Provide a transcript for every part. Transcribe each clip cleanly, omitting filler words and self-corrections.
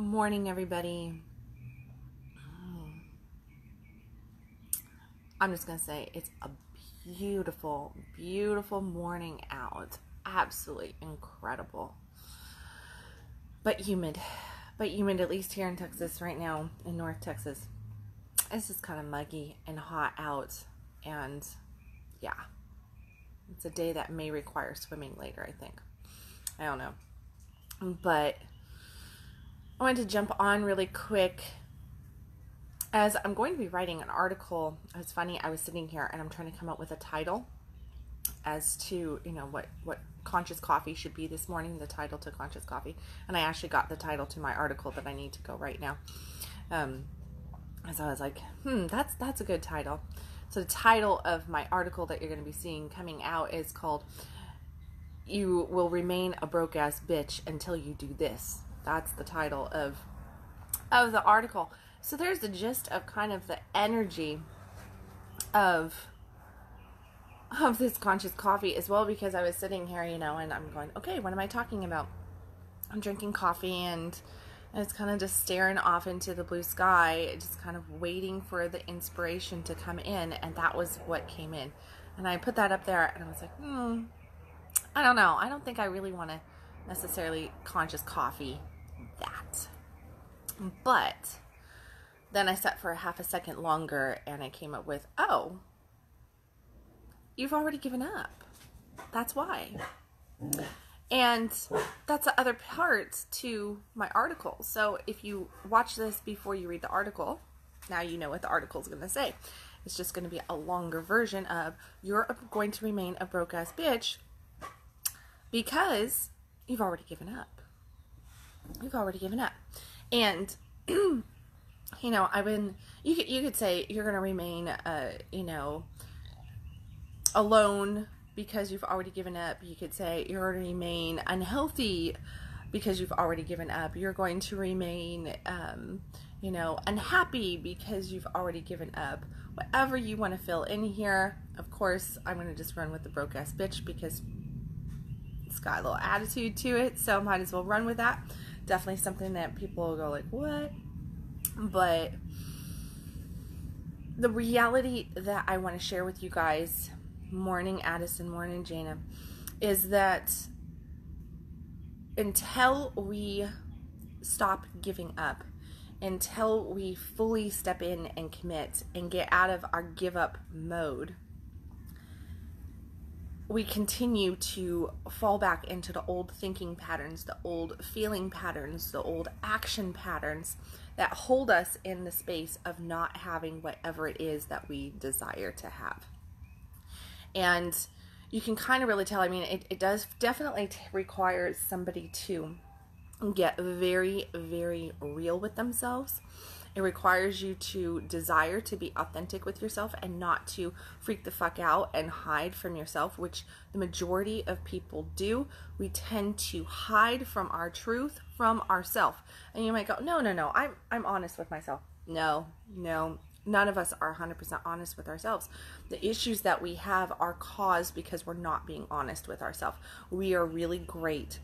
Morning, everybody. I'm just going to say it's a beautiful, beautiful morning out. Absolutely incredible. But humid. At least here in Texas right now, in North Texas. It's just kind of muggy and hot out. And yeah, it's a day that may require swimming later, I think. I don't know. But I wanted to jump on really quick as I'm going to be writing an article. It's funny, I was sitting here and I'm trying to come up with a title as to, what conscious coffee should be this morning, the title to conscious coffee. And I actually got the title to my article that I need to go right now. So I was like, that's a good title. So the title of my article that you're going to be seeing coming out is called "You Will Remain a Broke Ass Bitch Until You Do This." That's the title of the article. So there's the gist of kind of the energy of this conscious coffee as well, because I was sitting here, and I'm going, okay, what am I talking about? I'm drinking coffee and it's kind of just staring off into the blue sky, just kind of waiting for the inspiration to come in, and that was what came in. And I put that up there and I was like, I don't know. I don't think I really want to necessarily conscious coffee that. But then I sat for a half a second longer and I came up with, oh, you've already given up. That's why. And that's the other part to my article. So if you watch this before you read the article, now you know what the article is going to say. It's just going to be a longer version of you're going to remain a broke ass bitch because you've already given up. You've already given up. And you could say you're going to remain, alone because you've already given up. You could say you're going to remain unhealthy because you've already given up. You're going to remain, unhappy because you've already given up. Whatever you want to fill in here. Of course, I'm going to just run with the broke ass bitch because it's got a little attitude to it. So might as well run with that. Definitely something that people will go like, what? But the reality that I want to share with you guys, morning Addison, morning Jana, is that until we stop giving up, until we fully step in and commit and get out of our give up mode, we continue to fall back into the old thinking patterns, the old feeling patterns, the old action patterns that hold us in the space of not having whatever it is that we desire to have. And you can kind of really tell, it does definitely require somebody to get very, very real with themselves. It requires you to desire to be authentic with yourself and not to freak the fuck out and hide from yourself, which the majority of people do. We tend to hide from our truth, from ourselves. And you might go, no, I'm honest with myself. No, none of us are 100% honest with ourselves. The issues that we have are caused because we're not being honest with ourselves. We are really great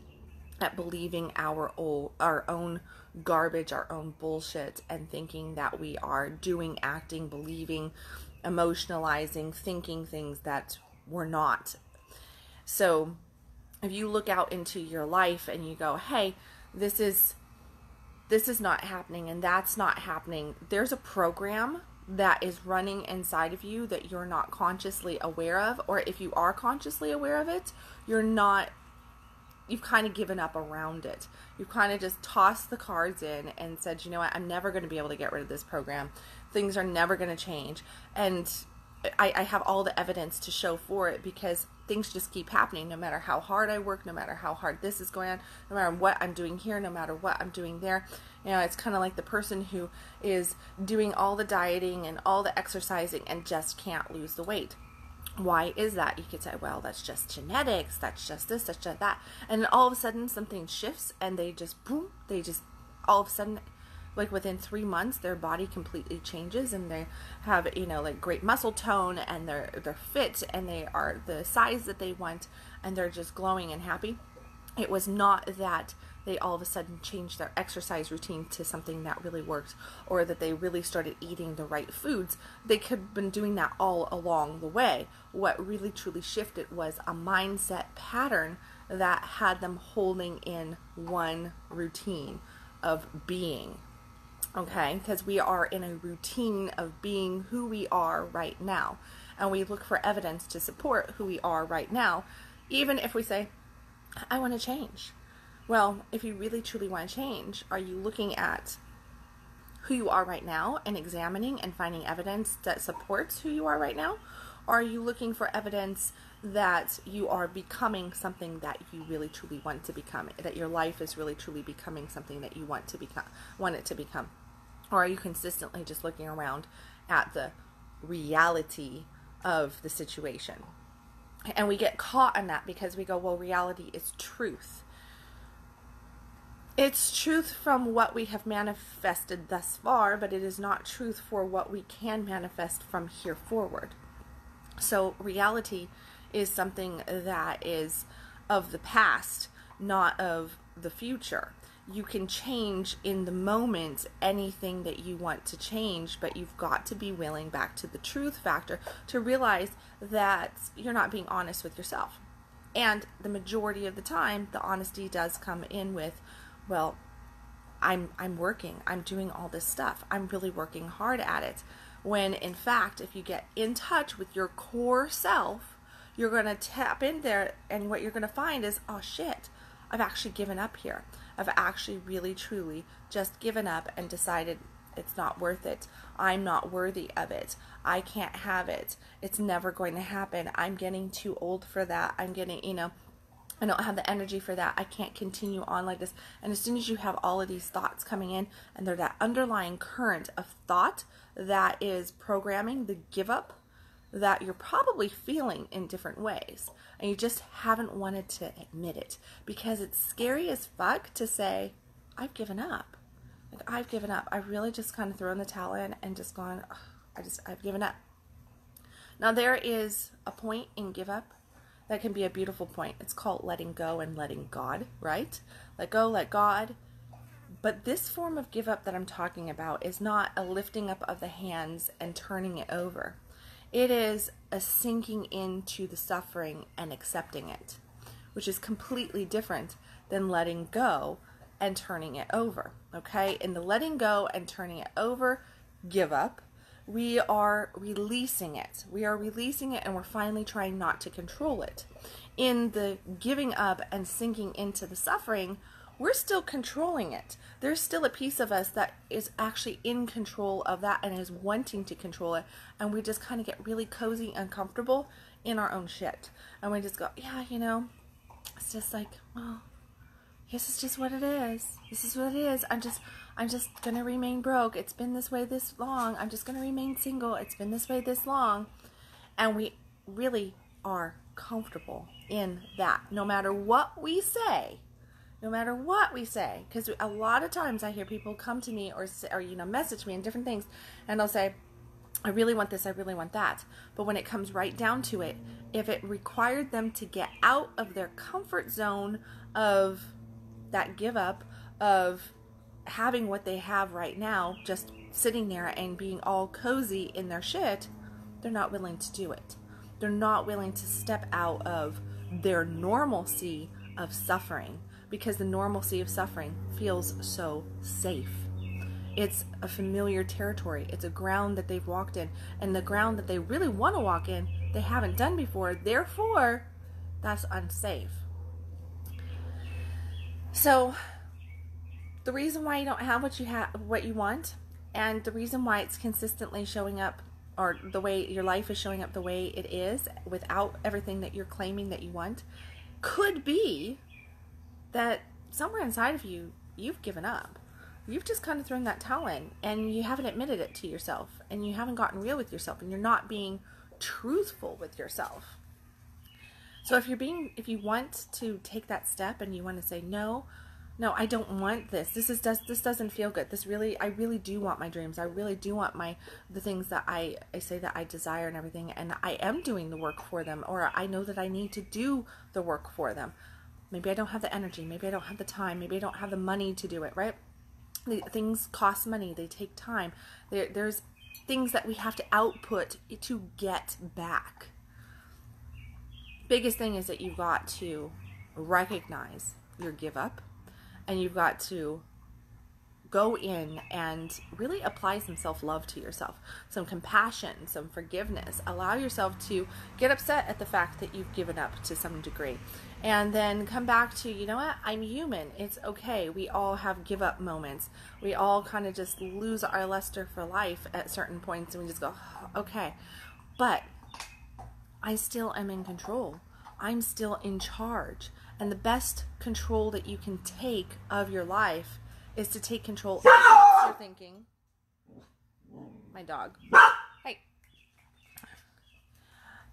at believing our own garbage, our own bullshit, and thinking that we are doing, acting, believing, emotionalizing, thinking things that we're not. So if you look out into your life and you go, hey, this is not happening and that's not happening, there's a program that is running inside of you that you're not consciously aware of, or if you are consciously aware of it, you've kind of given up around it. You've kind of just tossed the cards in and said, you know what, I'm never going to be able to get rid of this program. Things are never going to change. And I have all the evidence to show for it because things just keep happening no matter how hard I work, no matter how hard this is going on, no matter what I'm doing here, no matter what I'm doing there. It's kind of like the person who is doing all the dieting and all the exercising and just can't lose the weight. Why is that? You could say, well, that's just genetics, that's just this, that's just that. And then all of a sudden something shifts and they just all of a sudden, like within 3 months, their body completely changes and they have, like great muscle tone and they're fit and they are the size that they want and they're just glowing and happy. It was not that they all of a sudden changed their exercise routine to something that really worked, or that they really started eating the right foods. They could have been doing that all along the way. What really truly shifted was a mindset pattern that had them holding in one routine of being. Okay, because we are in a routine of being who we are right now, and we look for evidence to support who we are right now, even if we say, I want to change. Well, if you really truly want to change, are you looking at who you are right now and examining and finding evidence that supports who you are right now? Or are you looking for evidence that you are becoming something that you really truly want to become, that your life is really truly becoming something that you want it to become? Or are you consistently just looking around at the reality of the situation? And we get caught in that because we go, well, reality is truth. It's truth from what we have manifested thus far, but it is not truth for what we can manifest from here forward. So reality is something that is of the past, not of the future. You can change in the moment anything that you want to change, but you've got to be willing, back to the truth factor, to realize that you're not being honest with yourself. And the majority of the time, the honesty does come in with, well, I'm working, I'm doing all this stuff, I'm really working hard at it. When in fact, if you get in touch with your core self, you're going to tap in there, and what you're going to find is, oh shit, I've actually given up here. I've actually really truly just given up and decided it's not worth it. I'm not worthy of it. I can't have it. It's never going to happen. I'm getting too old for that. I'm getting, I don't have the energy for that. I can't continue on like this. And as soon as you have all of these thoughts coming in, and they're that underlying current of thought that is programming the give up that you're probably feeling in different ways, and you just haven't wanted to admit it, because it's scary as fuck to say, I've given up. Like, I've given up. I've really just kind of thrown the towel in and just gone, I've given up. Now, there is a point in give up that can be a beautiful point. It's called letting go and letting God, right? Let go, let God. But this form of give up that I'm talking about is not a lifting up of the hands and turning it over. It is a sinking into the suffering and accepting it, which is completely different than letting go and turning it over, okay? In the letting go and turning it over, give up, we are releasing it. We are releasing it, and we're finally trying not to control it. In the giving up and sinking into the suffering, we're still controlling it. There's still a piece of us that is actually in control of that and is wanting to control it. And we just kind of get really cozy and comfortable in our own shit. And we just go, yeah, it's just like, well, this is just what it is. This is what it is. I'm just going to remain broke. It's been this way this long. I'm just going to remain single. It's been this way this long. And we really are comfortable in that, no matter what we say. No matter what we say, because a lot of times I hear people come to me or message me and different things, and they'll say, I really want this, I really want that. But when it comes right down to it, if it required them to get out of their comfort zone of that give up, of having what they have right now, just sitting there and being all cozy in their shit, they're not willing to do it. They're not willing to step out of their normalcy of suffering, because the normalcy of suffering feels so safe. It's a familiar territory. It's a ground that they've walked in, and the ground that they really want to walk in, they haven't done before. Therefore, that's unsafe. So, the reason why you don't have what you want, and the reason why it's consistently showing up, or the way your life is showing up the way it is, without everything that you're claiming that you want, could be that somewhere inside of you, you've given up. You've just kind of thrown that towel in, and you haven't admitted it to yourself, and you haven't gotten real with yourself, and you're not being truthful with yourself. So if you want to take that step and you want to say, no, I don't want this. This doesn't feel good. I really do want my dreams. I really do want the things that I say that I desire and everything, and I am doing the work for them, or I know that I need to do the work for them. Maybe I don't have the energy. Maybe I don't have the time. Maybe I don't have the money to do it, right? Things cost money. They take time. There's things that we have to output to get back. Biggest thing is that you've got to recognize your give up, and you've got to go in and really apply some self-love to yourself, some compassion, some forgiveness. Allow yourself to get upset at the fact that you've given up to some degree, and then come back to, you know what, I'm human. It's okay. We all have give up moments. We all kind of just lose our luster for life at certain points, and we just go, okay, but I still am in control. I'm still in charge. And the best control that you can take of your life is to take control of the thoughts you're thinking. My dog. Hey.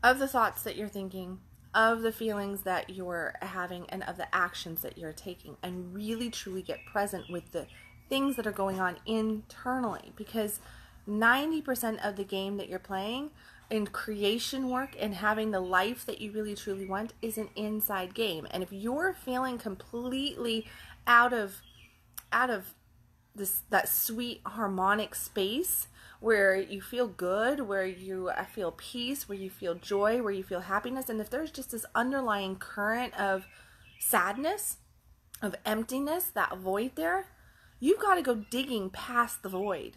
Of the thoughts that you're thinking, of the feelings that you're having, and of the actions that you're taking, and really truly get present with the things that are going on internally, because 90% of the game that you're playing in creation work and having the life that you really truly want is an inside game. And if you're feeling completely out of this, that sweet harmonic space where you feel good, where you feel peace, where you feel joy, where you feel happiness, and if there's just this underlying current of sadness, of emptiness, that void there, you've got to go digging past the void,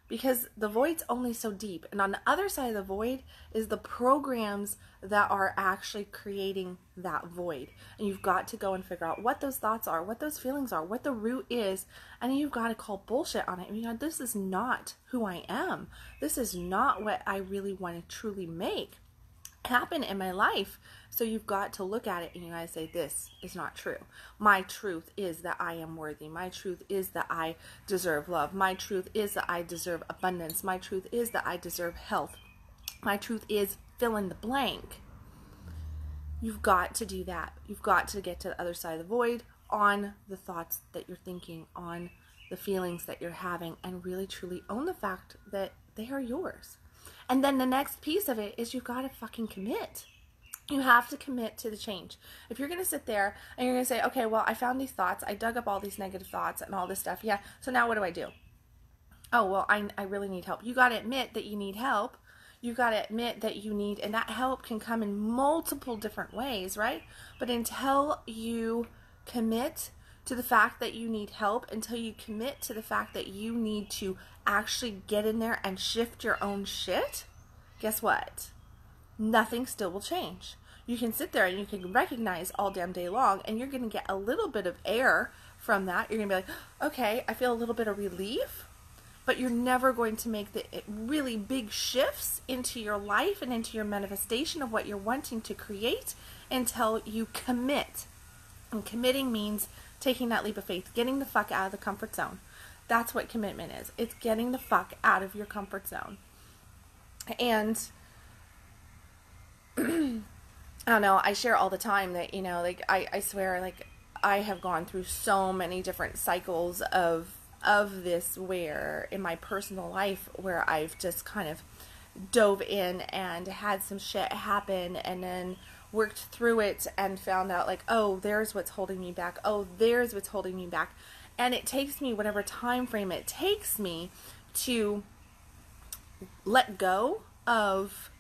because the void's only so deep. And on the other side of the void is the programs that are actually creating that void. And you've got to go and figure out what those thoughts are, what those feelings are, what the root is, and you've got to call bullshit on it. You know, this is not who I am. This is not what I really want to truly make happen in my life. So you've got to look at it and you got to say, this is not true. My truth is that I am worthy. My truth is that I deserve love. My truth is that I deserve abundance. My truth is that I deserve health. My truth is fill in the blank. You've got to do that. You've got to get to the other side of the void on the thoughts that you're thinking, on the feelings that you're having, and really truly own the fact that they are yours. And then the next piece of it is you've got to fucking commit. You have to commit to the change. If you're going to sit there and you're going to say, okay, well, I found these thoughts. I dug up all these negative thoughts and all this stuff. Yeah, so now what do I do? Oh, well, I really need help. You got to admit that you need help. You got to admit that you need, and that help can come in multiple different ways, right? But until you commit to the fact that you need help, until you commit to the fact that you need to actually get in there and shift your own shit, guess what? Nothing still will change. You can sit there and you can recognize all damn day long, and you're going to get a little bit of air from that. You're going to be like, okay, I feel a little bit of relief, but you're never going to make the really big shifts into your life and into your manifestation of what you're wanting to create until you commit. And committing means taking that leap of faith, getting the fuck out of the comfort zone. That's what commitment is. It's getting the fuck out of your comfort zone. And I don't know, I share all the time that, you know, like, I swear, like, I have gone through so many different cycles of this, where in my personal life, where I've just kind of dove in and had some shit happen, and then worked through it and found out, like, oh, there's what's holding me back. Oh, there's what's holding me back. And it takes me whatever time frame it takes me to let go of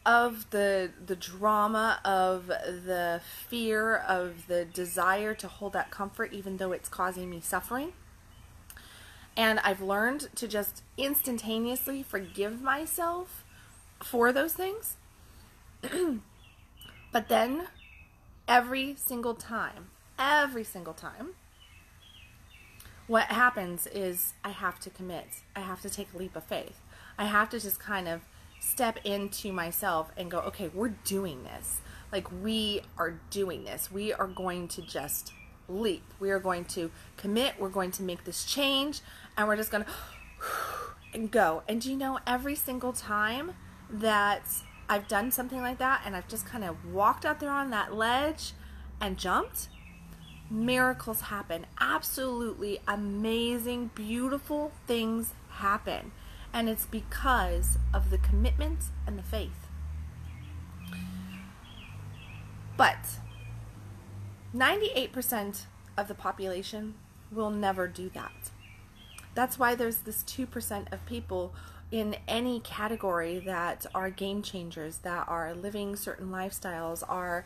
the drama, of the fear, of the desire to hold that comfort, even though it's causing me suffering. And I've learned to just instantaneously forgive myself for those things. But then every single time, what happens is I have to commit. I have to take a leap of faith. I have to just kind of step into myself and go, okay, we're doing this. Like, we are doing this. We are going to just leap. We are going to commit. We're going to make this change, and we're just going to and go. And do you know, every single time that I've done something like that, and I've just kind of walked out there on that ledge and jumped, miracles happen. Absolutely amazing, beautiful things happen. And it's because of the commitment and the faith. But 98% of the population will never do that. That's why there's this 2% of people in any category that are game changers, that are living certain lifestyles, are,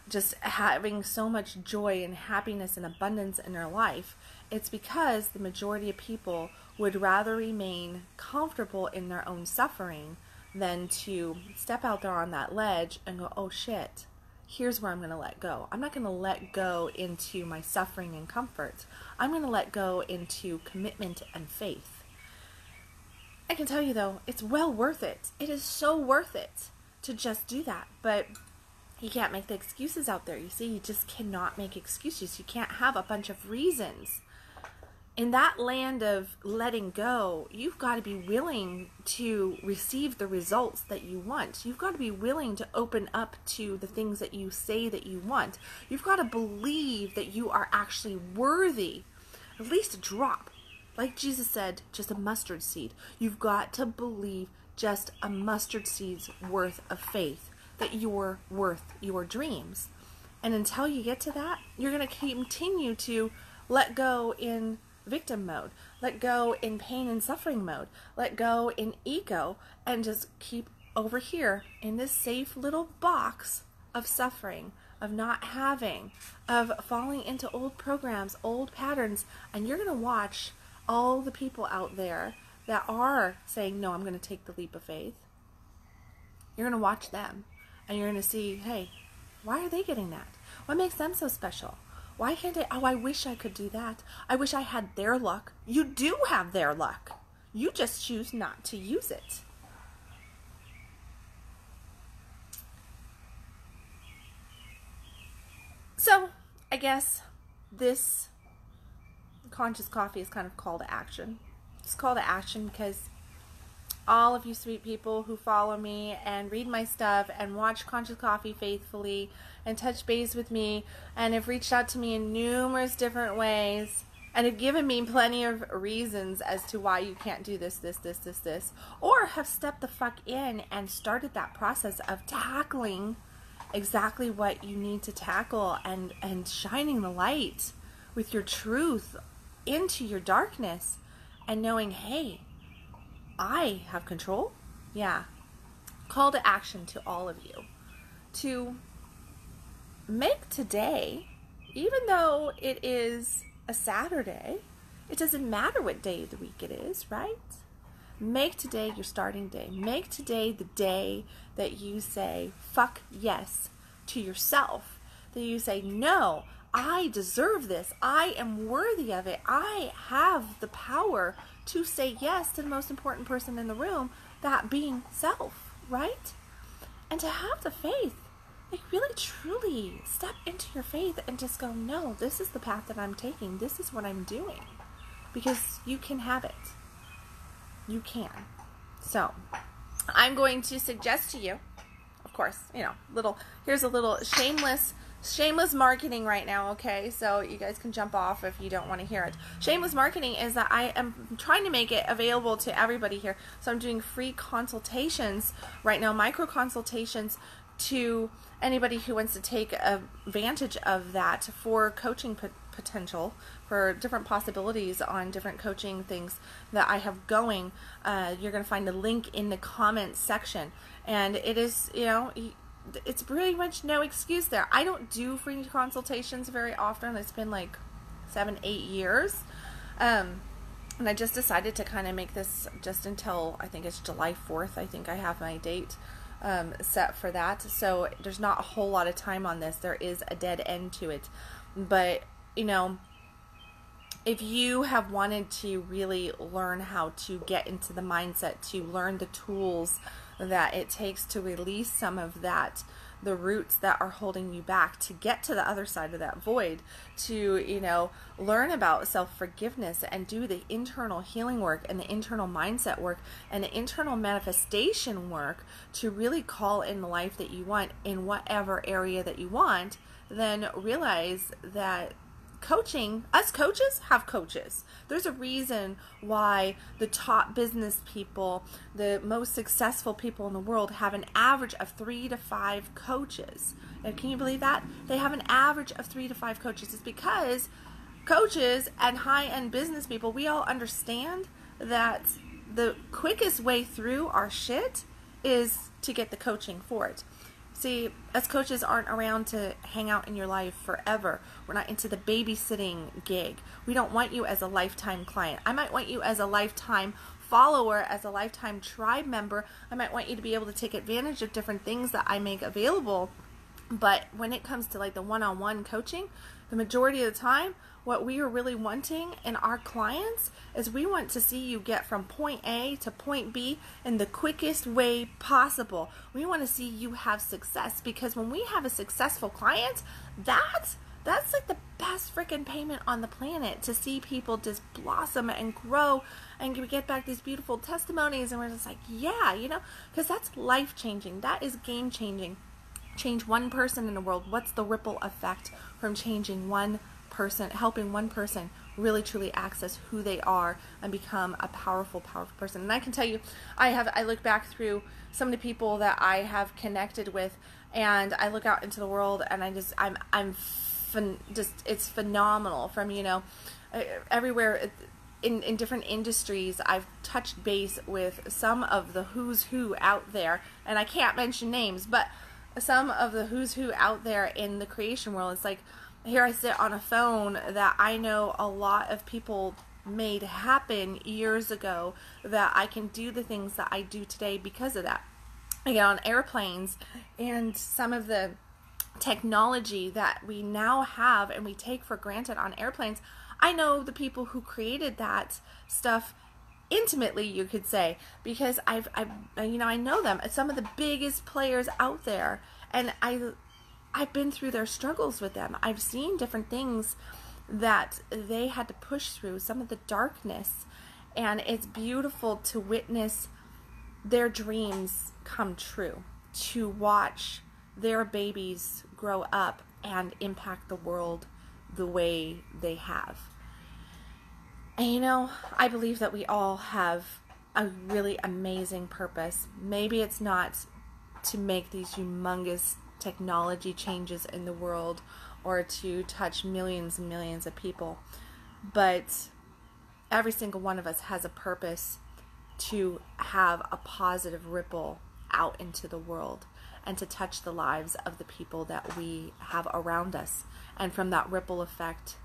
just having so much joy and happiness and abundance in their life. It's because the majority of people would rather remain comfortable in their own suffering than to step out there on that ledge and go, oh shit, here's where I'm going to let go. I'm not going to let go into my suffering and comfort. I'm going to let go into commitment and faith. I can tell you though, it's well worth it. It is so worth it to just do that. But you can't make the excuses out there. You see, you just cannot make excuses. You can't have a bunch of reasons. In that land of letting go, you've got to be willing to receive the results that you want. You've got to be willing to open up to the things that you say that you want. You've got to believe that you are actually worthy, at least a drop. Like Jesus said, just a mustard seed. You've got to believe just a mustard seed's worth of faith that you're worth your dreams. And until you get to that, you're going to continue to let go in victim mode, let go in pain and suffering mode, let go in ego, and just keep over here in this safe little box of suffering, of not having, of falling into old programs, old patterns. And you're going to watch all the people out there that are saying, no, I'm going to take the leap of faith. You're going to watch them and you're going to see, hey, why are they getting that? What makes them so special? Why can't I? Oh, I wish I could do that. I wish I had their luck. You do have their luck. You just choose not to use it. So, I guess this conscious coffee is kind of call to action. It's call to action because all of you sweet people who follow me and read my stuff and watch Conscious Coffee faithfully and touch base with me and have reached out to me in numerous different ways and have given me plenty of reasons as to why you can't do this, or have stepped the fuck in and started that process of tackling exactly what you need to tackle and shining the light with your truth into your darkness and knowing, hey, I have control. Yeah. Call to action to all of you to make today, even though it is a Saturday, it doesn't matter what day of the week it is, right? Make today your starting day. Make today the day that you say, fuck yes, to yourself. That you say, no, I deserve this. I am worthy of it. I have the power to say yes to the most important person in the room, that being self, right? And to have the faith, like really truly step into your faith and just go, no, this is the path that I'm taking. This is what I'm doing. Because you can have it. You can. So, I'm going to suggest to you, of course, here's a little shameless marketing right now, okay? So you guys can jump off if you don't want to hear it. Shameless marketing is that I am trying to make it available to everybody here. So I'm doing free consultations right now, micro consultations to anybody who wants to take advantage of that for coaching potential, for different possibilities on different coaching things that I have going. You're going to find the link in the comments section. And it is, it's pretty much no excuse there. I don't do free consultations very often. It's been like 7-8 years. And I just decided to kind of make this just until, I think it's July 4th. I think I have my date set for that. So there's not a whole lot of time on this. There is a dead end to it. But, if you have wanted to really learn how to get into the mindset, to learn the tools that it takes to release some of that, the roots that are holding you back, to get to the other side of that void, to, learn about self-forgiveness and do the internal healing work and the internal mindset work and the internal manifestation work to really call in the life that you want in whatever area that you want, then realize that coaching, us coaches have coaches. There's a reason why the top business people, the most successful people in the world have an average of 3 to 5 coaches. And can you believe that? They have an average of 3 to 5 coaches. It's because coaches and high-end business people, we all understand that the quickest way through our shit is to get the coaching for it. See, us coaches aren't around to hang out in your life forever. We're not into the babysitting gig. We don't want you as a lifetime client. I might want you as a lifetime follower, as a lifetime tribe member. I might want you to be able to take advantage of different things that I make available. But when it comes to like the one-on-one coaching, the majority of the time, what we are really wanting in our clients is we want to see you get from point A to point B in the quickest way possible. We want to see you have success, because when we have a successful client, that's like the best freaking payment on the planet, to see people just blossom and grow and we get back these beautiful testimonies, and we're just like, yeah, you know, because that's life-changing. That is game-changing. Change one person in the world. What's the ripple effect from changing one person, helping one person really truly access who they are and become a powerful person? And I can tell you, I look back through some of the people that I have connected with, and I look out into the world, and it's phenomenal. From, you know, everywhere in different industries, I've touched base with some of the who's who out there, and I can't mention names, but some of the who's who out there in the creation world. It's like, here I sit on a phone that I know a lot of people made happen years ago, that I can do the things that I do today because of that. I get on airplanes, and some of the technology that we now have and we take for granted on airplanes, I know the people who created that stuff intimately, you could say, because I know them. It's some of the biggest players out there, and I've been through their struggles with them. I've seen different things that they had to push through, some of the darkness, and it's beautiful to witness their dreams come true, to watch their babies grow up and impact the world the way they have. And you know, I believe that we all have a really amazing purpose. Maybe it's not to make these humongous technology changes in the world or to touch millions and millions of people, but every single one of us has a purpose to have a positive ripple out into the world and to touch the lives of the people that we have around us. And from that ripple effect,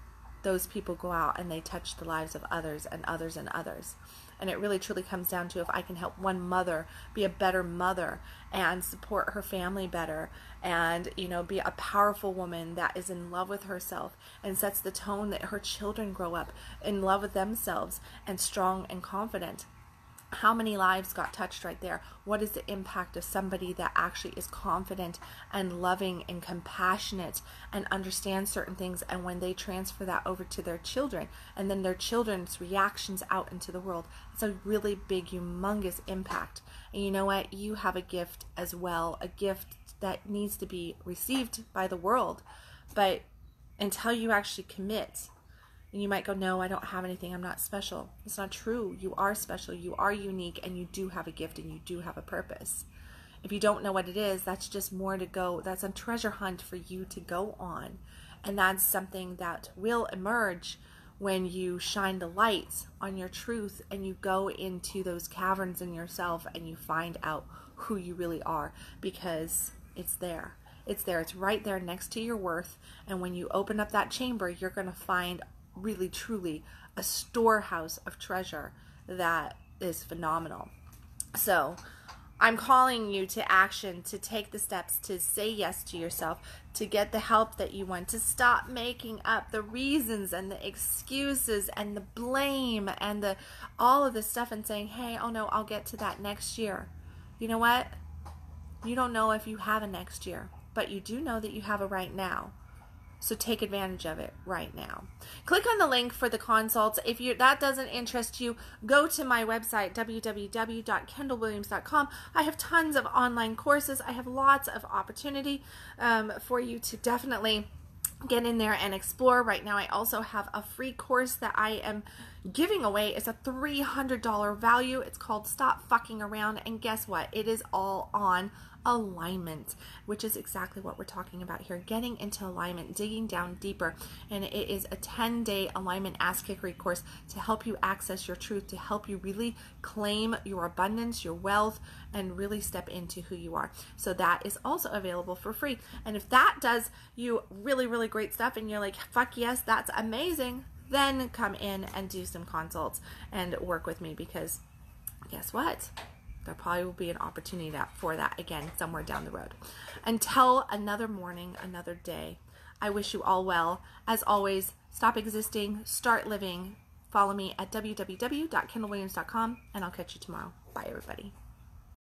those people go out and they touch the lives of others and others and others. And it really truly comes down to, if I can help one mother be a better mother and support her family better, and, you know, be a powerful woman that is in love with herself and sets the tone that her children grow up in love with themselves and strong and confident. How many lives got touched right there? What is the impact of somebody that actually is confident and loving and compassionate and understands certain things, and when they transfer that over to their children and then their children's reactions out into the world, it's a really big, humongous impact. And you know what? You have a gift as well, a gift that needs to be received by the world. But until you actually commit, and you might go, no, I don't have anything, I'm not special. It's not true. You are special, you are unique, and you do have a gift, and you do have a purpose. If you don't know what it is, that's just more to go. That's a treasure hunt for you to go on. And that's something that will emerge when you shine the light on your truth and you go into those caverns in yourself and you find out who you really are, because it's there. It's there. It's right there next to your worth. And when you open up that chamber, you're going to find really truly a storehouse of treasure that is phenomenal. So I'm calling you to action, to take the steps, to say yes to yourself, to get the help that you want, to stop making up the reasons and the excuses and the blame and the all of this stuff and saying, hey, oh no, I'll get to that next year. You know what? You don't know if you have a next year, but you do know that you have a right now. So take advantage of it right now. Click on the link for the consults. If that doesn't interest you, go to my website, www.kendalwilliams.com. I have tons of online courses. I have lots of opportunity for you to definitely get in there and explore. Right now I also have a free course that I am giving away. It's a $300 value. It's called Stop Fucking Around, and guess what? It is all on alignment, which is exactly what we're talking about here, getting into alignment, digging down deeper. And it is a 10-day alignment ass kickery course to help you access your truth, to help you really claim your abundance, your wealth, and really step into who you are. So that is also available for free. And if that does you really, really great stuff and you're like, fuck yes, that's amazing, then come in and do some consults and work with me, because guess what? There probably will be an opportunity for that again somewhere down the road. Until another morning, another day, I wish you all well. As always, stop existing, start living. Follow me at www.kendalwilliams.com, and I'll catch you tomorrow. Bye, everybody.